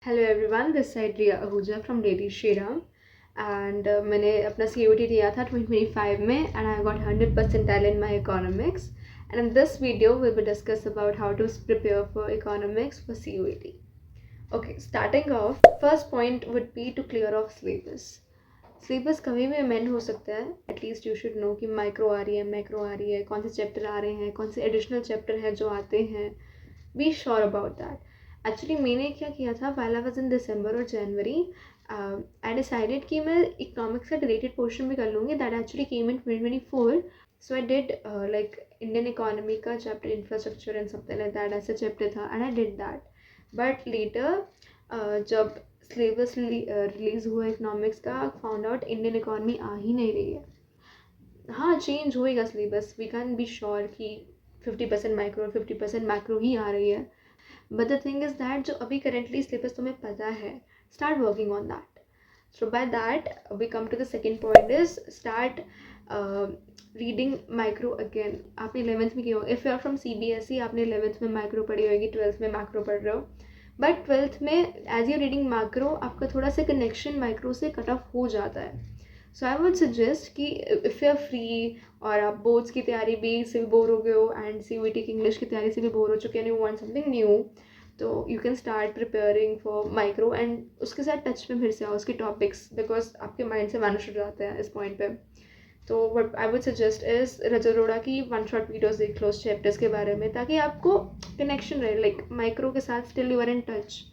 Hello everyone, this side Riya Ahuja from Delhi Shriram and मैंने अपना COT दिया था 2025 में and I got 100% in my economics and in this video we will discuss about how to prepare for economics for COT. Okay, starting off first point would be to clear off syllabus. Syllabus कभी भी amend हो सकता है. At least you should know कि micro आ रही है, macro आ रही है, कौन से चैप्टर आ रहे हैं, कौन से एडिशनल चैप्टर हैं जो आते हैं. Be sure about that. Actually मैंने क्या किया था, व्हाइल आई वाज इन दिसंबर और जनवरी, आई डिसाइडेड कि मैं इकोनॉमिक्स का रिलेटेड पोर्शन भी कर लूँगी. That actually came in 2024. So I did like Indian economy का chapter, infrastructure and something like that, ऐसा चैप्टर था and I did that. But later जब सिलेबस रिलीज़ हुआ इकोनॉमिक्स का, फाउंड आउट इंडियन इकोनॉमी आ ही नहीं रही है. हाँ, चेंज होएगा syllabus, we can be sure कि 50% माइक्रो और 50% मैक्रो ही आ रही है. But the thing is that जो अभी करेंटली सिलेबस तुम्हें पता है, start working on that. So by that we come to the second point is start reading micro again. आपने 11th में किया हो, if you are from CBSE आपने 11th में माइक्रो पढ़ी होगी, 12th में मैक्रो पढ़ रहे हो. बट 12th में एज यू रीडिंग मैक्रो आपका थोड़ा सा कनेक्शन माइक्रो से कट ऑफ हो जाता है. सो आई वुड सजेस्ट कि इफ़ यू आर फ्री और आप बोर्ड्स की तैयारी भी से भी बोर हो गए हो एंड CUET की इंग्लिश की तैयारी से भी बोर हो चुके हैं, यू वांट समथिंग न्यू, तो you can start preparing for micro and उसके साथ टच में फिर से आओ उसके टॉपिक्स, बिकॉज आपके माइंड से वैनिश हो जाते हैं इस पॉइंट पे. तो what I would suggest is Rajat Arora की 1 शॉट वीडियोस देख लो उस चैप्टर्स के बारे में, ताकि आपको कनेक्शन रहे लाइक माइक्रो के साथ. Still you are in touch.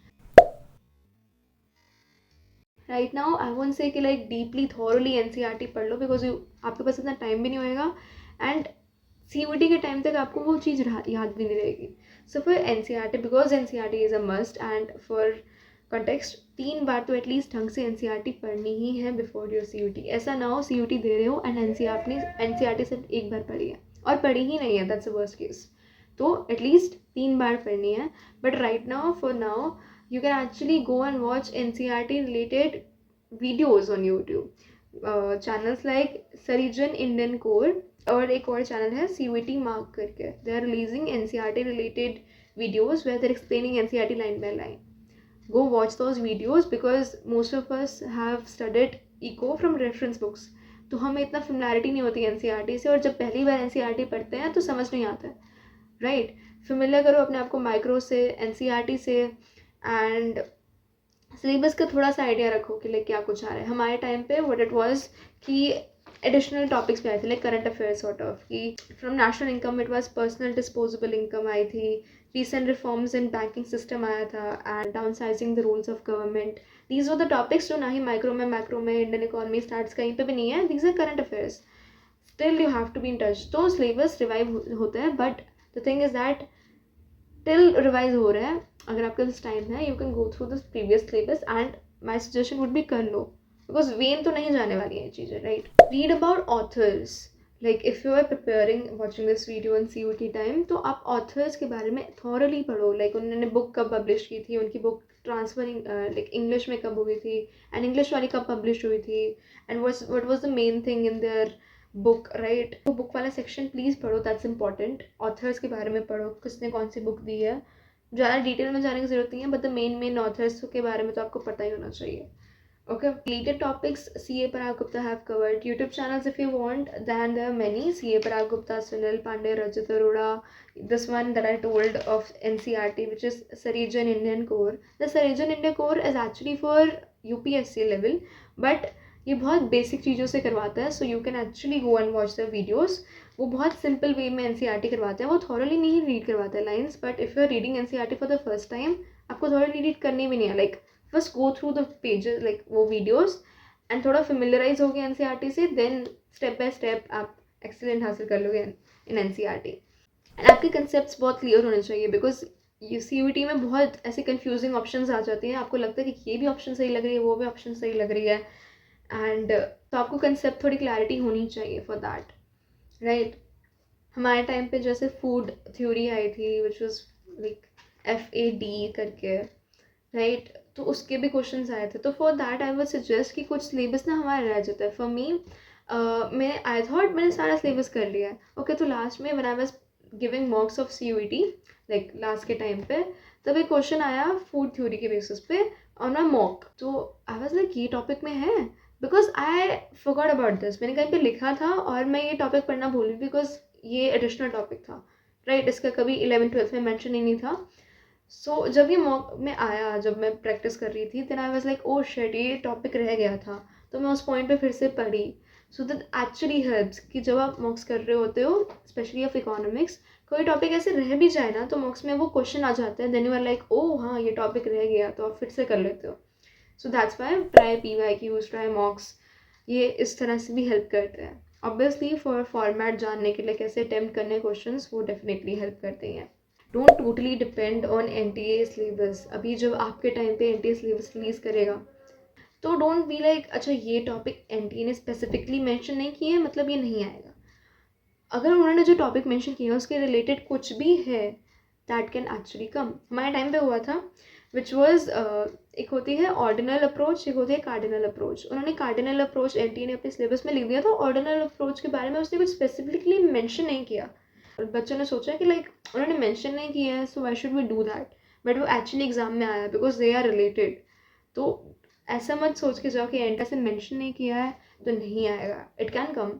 Right now I won't say कि लाइक डीपली थॉरली NCERT पढ़ लो, बिकॉज यू आपके पास इतना टाइम भी नहीं होएगा एंड CUET के टाइम तक आपको वो चीज़ याद भी नहीं रहेगी. So for NCERT, because NCERT is a must and for context 3 बार तो एटलीस्ट ढंग से NCERT पढ़नी ही है बिफोर योर CUET. ऐसा ना हो CUET दे रहे हो एंड NCERT सिर्फ एक बार पढ़ी है और पढ़ी ही नहीं है, दैट्स द वर्स्ट केस. तो एटलीस्ट 3 बार पढ़नी है. But right now, for now, you can actually go and watch NCERT related videos on YouTube. Channels like Sarijan Indian Core और एक और चैनल है CUET Mark करके. They are releasing NCERT related videos where they're explaining NCERT line by line. Go watch those videos because most of us have studied eco from reference books. तो हमें इतना familiarity नहीं होती NCERT से, और जब पहली बार NCERT पढ़ते हैं तो समझ नहीं आता है. राइट, फेमिलियर करो अपने आप को माइक्रो से, NCERT से, एंड सिलेबस का थोड़ा सा आइडिया रखो कि लाइक क्या कुछ आ रहा है. हमारे टाइम पे व्हाट इट वाज कि एडिशनल टॉपिक्स पे आए थे, like current affairs sort of, कि from national income it was personal disposable income आई थी, recent reforms in banking system आया था, and downsizing the rules of government. These were the topics जो ना ही माइक्रो में, मैक्रो में, इंडियन इकोनॉमी स्टार्ट्स कहीं पे भी नहीं है. These are current affairs. Still you have to be in touch. तो सिलेबस रिवाइव होता है, but the thing is that till revise हो रहा है, अगर आपके पास टाइम है, you can go through this previous syllabus and my suggestion would भी कर लो, बिकॉज वेन तो नहीं जाने वाली है चीज़ें. Right, read about authors. Like if you are preparing watching this video in CUET time, तो आप ऑथर्स के बारे में थॉरली पढ़ो. लाइक उन्होंने बुक कब पब्लिश की थी, उनकी बुक ट्रांसफरिंग लाइक इंग्लिश में कब हुई थी, एंड इंग्लिश वाली कब पब्लिश हुई थी, and what was the main thing in their book. Right, वो बुक वाला सेक्शन प्लीज़ पढ़ो, दैट्स इंपॉर्टेंट. ऑथर्स के बारे में पढ़ो, किसने कौन सी बुक दी है. ज़्यादा डिटेल में जाने की ज़रूरत नहीं है, बट द मेन ऑथर्स के बारे में तो आपको पता ही होना चाहिए. Okay, related topics CA Parag Gupta have covered. YouTube channels if you want, then there are many. CA Parag Gupta, Sunil Pandey, Rajat Arora. This one that I told of NCERT, which is Sarijan Indian Core. The Sarijan Indian Core is actually for UPSC level, but ये बहुत basic चीज़ों से करवाता है. So you can actually go and watch the videos. वो बहुत simple way में NCERT करवाते हैं. वो थॉरली नहीं रीड करवाता है lines, but if you are reading NCERT for the first time, आपको थॉरली रीड करनी भी नहीं है. Like first go through the pages, like वो वीडियोज़, एंड थोड़ा फेमिलराइज हो गए NCERT से, देन स्टेप बाय स्टेप आप एक्सीलेंट हासिल कर लोगे इन NCERT. एंड आपके कंसेप्ट बहुत क्लियर होने चाहिए, बिकॉज यू CUET में बहुत ऐसे कंफ्यूजिंग ऑप्शंस आ जाती हैं. आपको लगता है कि ये भी ऑप्शन सही लग रही है, वो भी ऑप्शन सही लग रही है, एंड तो आपको कंसेप्ट थोड़ी क्लैरिटी होनी चाहिए फॉर दैट. राइट, हमारे टाइम पे जैसे फूड थ्योरी आई थी, विच वॉज लाइक FAD करके. राइट, तो उसके भी क्वेश्चंस आए थे. तो for that I would suggest कि कुछ सिलेबस ना हमारा रह जाता है. फॉर मी, मैं आई थॉट मैंने सारा सिलेबस कर लिया है. ओके, तो लास्ट में when I was giving मॉक्स of CUET, like last के टाइम पे, तब एक क्वेश्चन आया फूड थ्योरी के बेसिस पे, ऑन माई मॉक। तो आई वॉज लाइक ये टॉपिक में है, because I forgot about this, मैंने कहीं पे लिखा था और मैं ये टॉपिक पढ़ना भूल गई बिकॉज ये एडिशनल टॉपिक था, राइट, इसका कभी 11th-12th में मेंशन ही नहीं था। सो जब ये मॉक में आया, जब मैं प्रैक्टिस कर रही थी, then I was like oh shit, ये टॉपिक रह गया था, तो मैं उस पॉइंट पे फिर से पढ़ी। सो दैट एक्चुअली हेल्प्स कि जब आप मॉक्स कर रहे होते हो, स्पेशली ऑफ इकोनॉमिक्स, कोई टॉपिक ऐसे रह भी जाए ना तो मॉक्स में वो क्वेश्चन आ जाते हैं, then you are like oh हाँ ये टॉपिक रह गया, तो आप फिर से कर लेते हो। So that's why try PYQs, try मॉक्स, ये इस तरह से भी हेल्प करते हैं। ऑब्वियसली फॉर फॉर्मेट जानने के लिए, कैसे अटेम्प्ट करने क्वेश्चंस, वो डेफिनेटली हेल्प करते हैं। Don't totally depend on NTA syllabus. अभी जब आपके टाइम पे NTA सिलेबस रिलीज़ करेगा, तो डोंट बी लाइक अच्छा ये टॉपिक NTA ने स्पेसिफिकली मेंशन नहीं किया है मतलब ये नहीं आएगा। अगर उन्होंने जो टॉपिक मेंशन किया उसके रिलेटेड कुछ भी है, दैट कैन एक्चुअली कम। हमारे टाइम पे हुआ था विच वॉज एक होती है ऑर्डिनल अप्रोच, एक होती है कार्डिनल अप्रोच। उन्होंने कार्डिनल अप्रोच NTA ने अपने सिलेबस में लिख दिया था, ऑर्डिनल अप्रोच के बारे में उसने कुछ स्पेसिफिकली मेंशन नहीं किया। और बच्चों ने सोचा कि लाइक उन्होंने मेंशन नहीं किया है, so why should we do that, but वो एक्चुअली एग्जाम में आया बिकॉज दे आर रिलेटेड। तो ऐसा मत सोच के जाओ कि एंटा से मेंशन नहीं किया है तो नहीं आएगा, इट कैन कम।